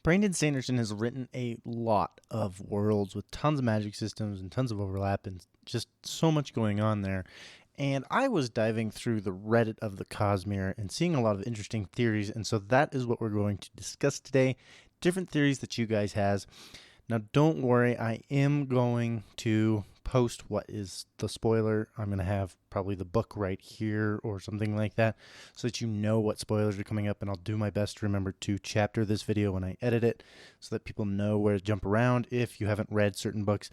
Brandon Sanderson has written a lot of worlds with tons of magic systems and tons of overlap and just so much going on there. And I was diving through the Reddit of the Cosmere and seeing a lot of interesting theories, and so that is what we're going to discuss today. Different theories that you guys has. Now, don't worry, I am going to post what is the spoiler. I'm going to have probably the book right here or something like that so that you know what spoilers are coming up, and I'll do my best to remember to chapter this video when I edit it so that people know where to jump around if you haven't read certain books.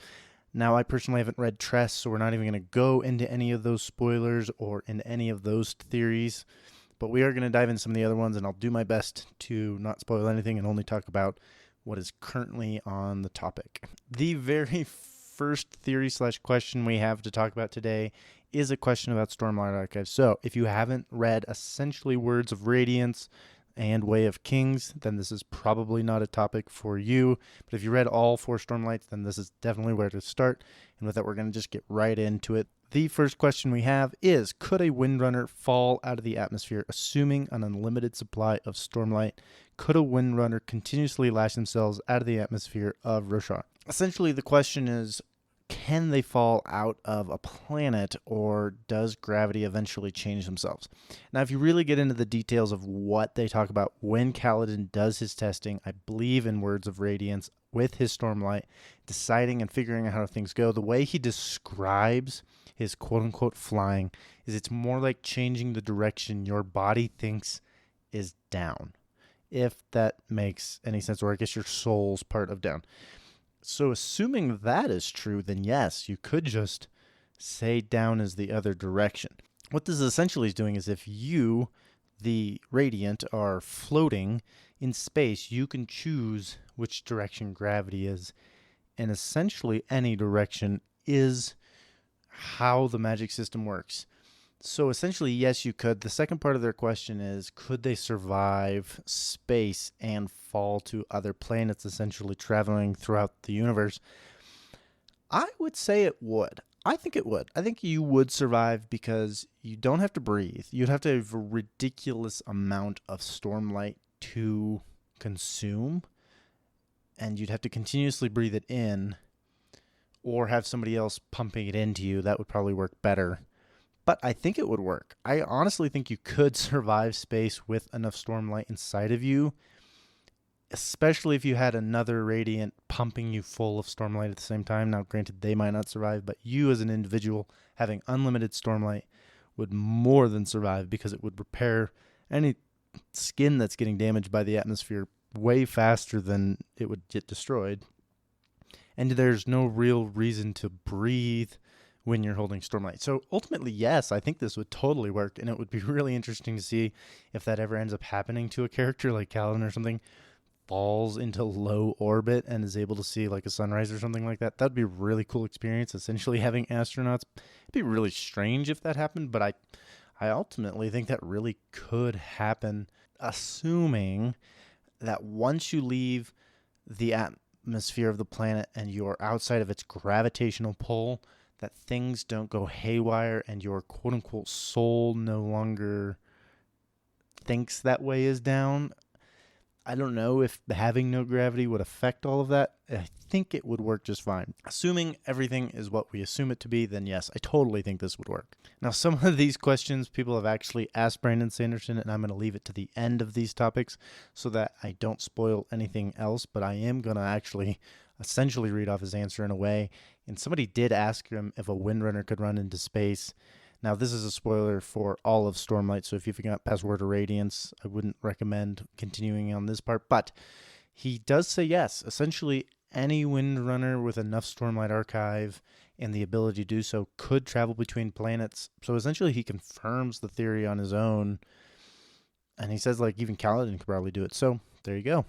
Now, I personally haven't read Tress, so we're not even going to go into any of those spoilers or into any of those theories, but we are going to dive into some of the other ones, and I'll do my best to not spoil anything and only talk about what is currently on the topic. The very first theory / question we have to talk about today is a question about Stormlight Archive. So if you haven't read essentially Words of Radiance and Way of Kings, then this is probably not a topic for you. But if you read all 4 Stormlights, then this is definitely where to start. And with that, we're going to just get right into it. The first question we have is, could a Windrunner fall out of the atmosphere assuming an unlimited supply of Stormlight? Could a Windrunner continuously lash themselves out of the atmosphere of Roshar? Essentially, the question is, can they fall out of a planet, or does gravity eventually change themselves? Now, if you really get into the details of what they talk about when Kaladin does his testing, I believe in Words of Radiance, with his Stormlight, deciding and figuring out how things go, the way he describes his quote-unquote flying is it's more like changing the direction your body thinks is down, if that makes any sense, or I guess your soul's part of down. So assuming that is true, then yes, you could just say down is the other direction. What this essentially is doing is if you, the Radiant, are floating in space, you can choose which direction gravity is, and essentially any direction is how the magic system works. So essentially, yes, you could. The second part of their question is, could they survive space and fall to other planets, essentially traveling throughout the universe? I would say it would. I think it would. I think you would survive because you don't have to breathe. You'd have to have a ridiculous amount of Stormlight to consume, and you'd have to continuously breathe it in or have somebody else pumping it into you. That would probably work better. But I think it would work. I honestly think you could survive space with enough Stormlight inside of you, especially if you had another Radiant pumping you full of Stormlight at the same time. Now, granted, they might not survive, but you as an individual having unlimited Stormlight would more than survive because it would repair any skin that's getting damaged by the atmosphere way faster than it would get destroyed. And there's no real reason to breathe when you're holding Stormlight. So ultimately, yes, I think this would totally work, and it would be really interesting to see if that ever ends up happening to a character like Kaladin or something, falls into low orbit and is able to see like a sunrise or something like that. That'd be a really cool experience, essentially having astronauts. It'd be really strange if that happened, but I ultimately think that really could happen, assuming that once you leave the atmosphere of the planet and you're outside of its gravitational pull, that things don't go haywire and your quote-unquote soul no longer thinks that way is down. I don't know if having no gravity would affect all of that. I think it would work just fine. Assuming everything is what we assume it to be, then yes, I totally think this would work. Now, some of these questions people have actually asked Brandon Sanderson, and I'm going to leave it to the end of these topics so that I don't spoil anything else, but I am going to actually essentially read off his answer in a way. And somebody did ask him if a Windrunner could run into space. Now, this is a spoiler for all of Stormlight, so if you've got past Word of Radiance, I wouldn't recommend continuing on this part. But he does say yes. Essentially, any Windrunner with enough Stormlight Archive and the ability to do so could travel between planets. So essentially, he confirms the theory on his own. And he says, like, even Kaladin could probably do it. So there you go.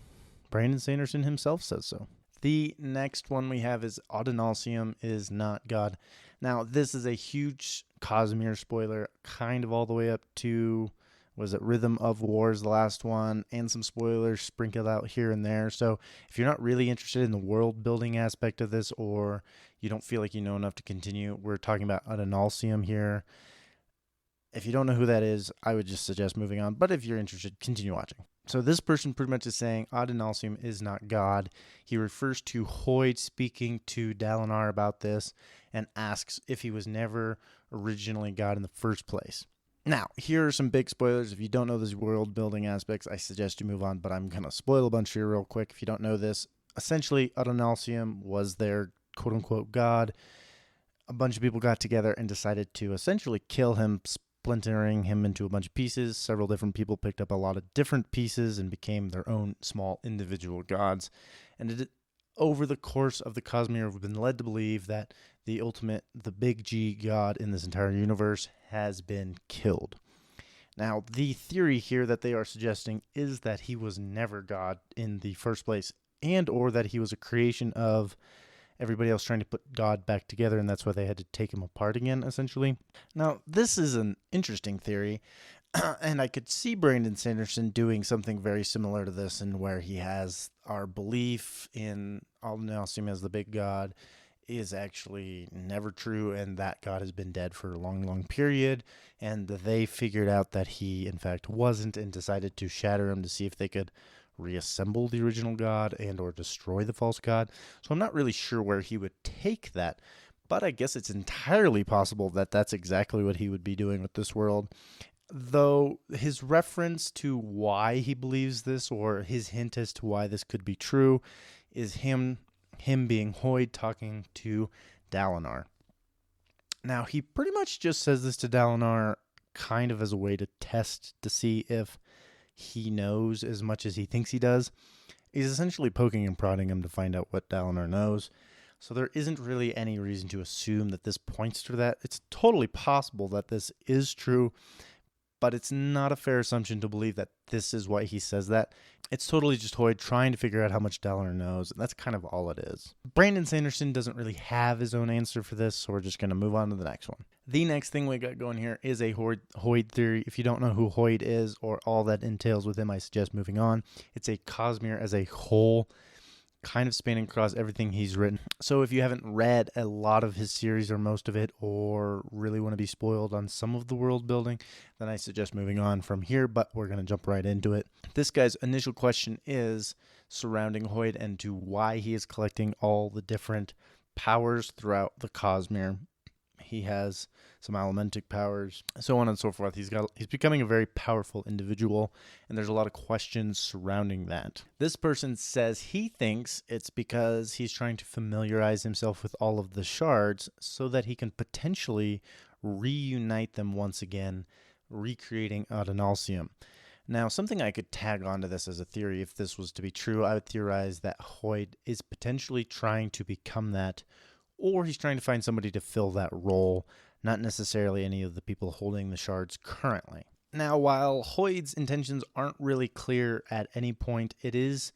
Brandon Sanderson himself says so. The next one we have is Adolnasium is not God. Now, this is a huge Cosmere spoiler, kind of all the way up to, was it Rhythm of Wars, the last one, and some spoilers sprinkled out here and there. So if you're not really interested in the world building aspect of this, or you don't feel like you know enough to continue, we're talking about Adolnasium here. If you don't know who that is, I would just suggest moving on. But if you're interested, continue watching. So this person pretty much is saying Adolnasium is not God. He refers to Hoid speaking to Dalinar about this and asks if he was never originally God in the first place. Now, here are some big spoilers. If you don't know these world building aspects, I suggest you move on, but I'm going to spoil a bunch here real quick. If you don't know this, essentially Adolnasium was their quote-unquote God. A bunch of people got together and decided to essentially kill him, splintering him into a bunch of pieces. Several different people picked up a lot of different pieces and became their own small individual gods. And over the course of the Cosmere, we've been led to believe that the ultimate, the big G god in this entire universe has been killed. Now, the theory here that they are suggesting is that he was never God in the first place, and or that he was a creation of everybody else trying to put God back together, and that's why they had to take him apart again, essentially. Now, this is an interesting theory, and I could see Brandon Sanderson doing something very similar to this, and where he has our belief in Adolnasium as the big God is actually never true, and that God has been dead for a long, long period, and they figured out that he, in fact, wasn't, and decided to shatter him to see if they could reassemble the original god and or destroy the false god. So I'm not really sure where he would take that, but I guess it's entirely possible that that's exactly what he would be doing with this world. Though his reference to why he believes this, or his hint as to why this could be true, is him being Hoid talking to Dalinar. Now, he pretty much just says this to Dalinar kind of as a way to test to see if he knows as much as he thinks he does. He's essentially poking and prodding him to find out what Dalinar knows. So there isn't really any reason to assume that this points to that. It's totally possible that this is true, but it's not a fair assumption to believe that this is why he says that. It's totally just Hoid trying to figure out how much Dalinar knows, and that's kind of all it is. Brandon Sanderson doesn't really have his own answer for this, so we're just going to move on to the next one. The next thing we got going here is a Hoid theory. If you don't know who Hoid is or all that entails with him, I suggest moving on. It's a Cosmere as a whole, kind of spanning across everything he's written. So if you haven't read a lot of his series or most of it, or really want to be spoiled on some of the world building, then I suggest moving on from here, but we're going to jump right into it. This guy's initial question is surrounding Hoid and to why he is collecting all the different powers throughout the Cosmere. He has some elementic powers, so on and so forth. He's becoming a very powerful individual, and there's a lot of questions surrounding that. This person says he thinks it's because he's trying to familiarize himself with all of the shards so that he can potentially reunite them once again, recreating Adolnasium. Now, something I could tag onto this as a theory, if this was to be true, I would theorize that Hoid is potentially trying to become that, or he's trying to find somebody to fill that role, not necessarily any of the people holding the shards currently. Now, while Hoid's intentions aren't really clear at any point, it is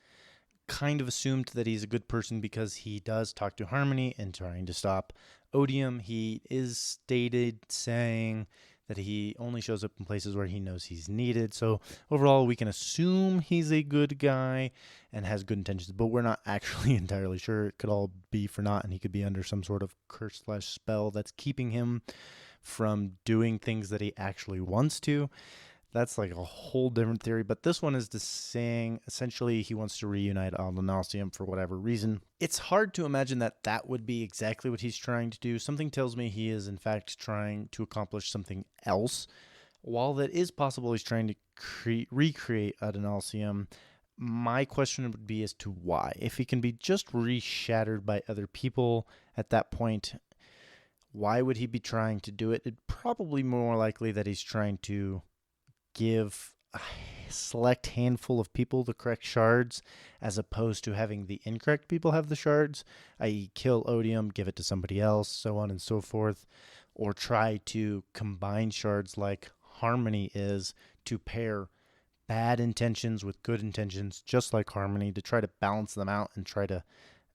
kind of assumed that he's a good person because he does talk to Harmony and trying to stop Odium. He is stated saying that he only shows up in places where he knows he's needed. So overall, we can assume he's a good guy and has good intentions, but we're not actually entirely sure. It could all be for naught, and he could be under some sort of curse/spell that's keeping him from doing things that he actually wants to. That's like a whole different theory, but this one is just saying essentially he wants to reunite Adolnasium for whatever reason. It's hard to imagine that that would be exactly what he's trying to do. Something tells me he is in fact trying to accomplish something else. While that is possible, he's trying to recreate Adolnasium. My question would be as to why. If he can be just reshattered by other people at that point, why would he be trying to do it? It's probably more likely that he's trying to give a select handful of people the correct shards, as opposed to having the incorrect people have the shards, i.e. kill Odium, give it to somebody else, so on and so forth, or try to combine shards like Harmony is to pair bad intentions with good intentions, just like Harmony, to try to balance them out and try to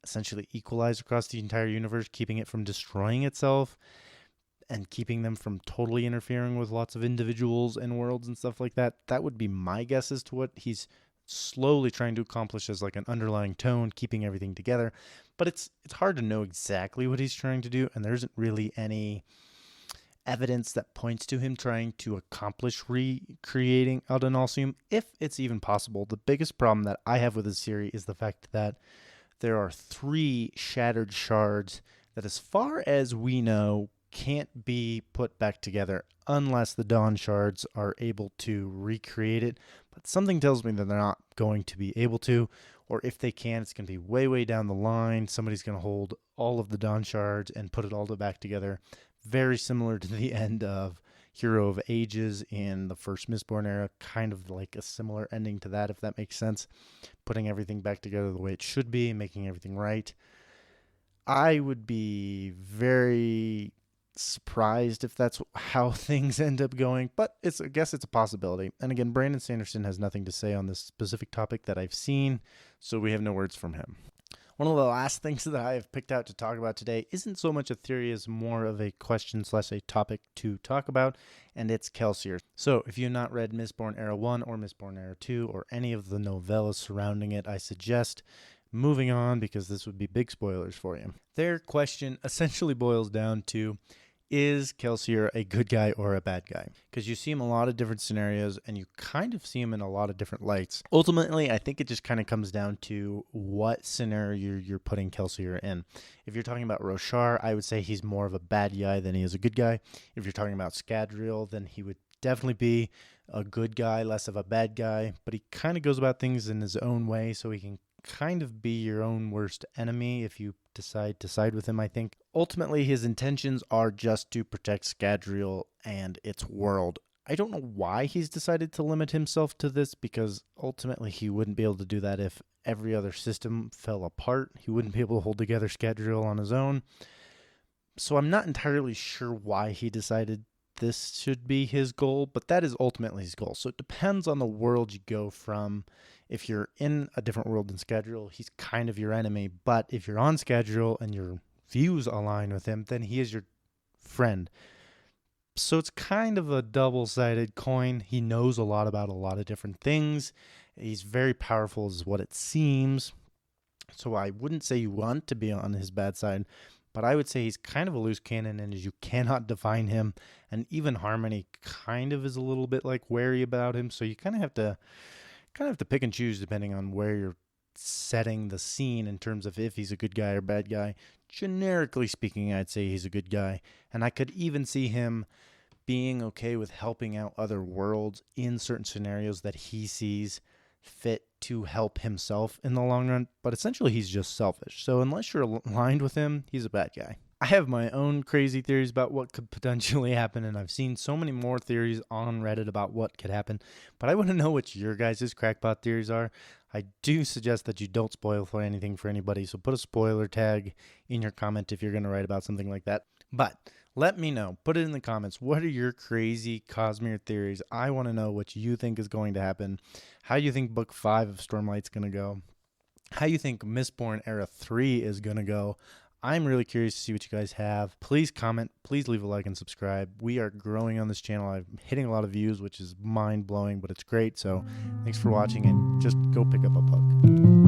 essentially equalize across the entire universe, keeping it from destroying itself and keeping them from totally interfering with lots of individuals and worlds and stuff like that. That would be my guess as to what he's slowly trying to accomplish as like an underlying tone, keeping everything together. But it's hard to know exactly what he's trying to do, and there isn't really any evidence that points to him trying to accomplish recreating Adolnasium, if it's even possible. The biggest problem that I have with this theory is the fact that there are 3 shattered shards that, as far as we know, can't be put back together unless the Dawn shards are able to recreate it. But something tells me that they're not going to be able to, or if they can, it's going to be way, way down the line. Somebody's going to hold all of the Dawn shards and put it all back together. Very similar to the end of Hero of Ages in the first Mistborn era, kind of like a similar ending to that, if that makes sense. Putting everything back together the way it should be, making everything right. I would be very surprised if that's how things end up going, but I guess it's a possibility. And again, Brandon Sanderson has nothing to say on this specific topic that I've seen, so we have no words from him. One of the last things that I have picked out to talk about today isn't so much a theory as more of a question / a topic to talk about, and it's Kelsier. So if you've not read Mistborn Era 1 or Mistborn Era 2 or any of the novellas surrounding it, I suggest moving on because this would be big spoilers for you. Their question essentially boils down to, is Kelsier a good guy or a bad guy? Because you see him in a lot of different scenarios and you kind of see him in a lot of different lights. Ultimately, I think it just kind of comes down to what scenario you're putting Kelsier in. If you're talking about Roshar, I would say he's more of a bad guy than he is a good guy. If you're talking about Scadrial, then he would definitely be a good guy, less of a bad guy. But he kind of goes about things in his own way, so he can kind of be your own worst enemy if you decide to side with him, I think. Ultimately, his intentions are just to protect Scadrial and its world. I don't know why he's decided to limit himself to this, because ultimately he wouldn't be able to do that if every other system fell apart. He wouldn't be able to hold together Scadrial on his own. So I'm not entirely sure why he decided this should be his goal, but that is ultimately his goal. So it depends on the world you go from. If you're in a different world than Scadrial, he's kind of your enemy. But if you're on Scadrial and your views align with him, then he is your friend. So it's kind of a double-sided coin. He knows a lot about a lot of different things. He's very powerful is what it seems. So I wouldn't say you want to be on his bad side, but I would say he's kind of a loose cannon, and you cannot define him. And even Harmony kind of is a little bit like wary about him. So you kind of have to pick and choose depending on where you're setting the scene in terms of if he's a good guy or bad guy. Generically speaking, I'd say he's a good guy. And I could even see him being okay with helping out other worlds in certain scenarios that he sees fit to help himself in the long run. But essentially, he's just selfish. So unless you're aligned with him, he's a bad guy. I have my own crazy theories about what could potentially happen, and I've seen so many more theories on Reddit about what could happen, but I want to know what your guys' crackpot theories are. I do suggest that you don't spoil for anything for anybody, so put a spoiler tag in your comment if you're going to write about something like that. But let me know. Put it in the comments. What are your crazy Cosmere theories? I want to know what you think is going to happen, how you think Book 5 of Stormlight's going to go, how you think Mistborn Era 3 is going to go. I'm really curious to see what you guys have. Please comment. Please leave a like and subscribe. We are growing on this channel. I'm hitting a lot of views, which is mind-blowing, but it's great. So thanks for watching, and just go pick up a book.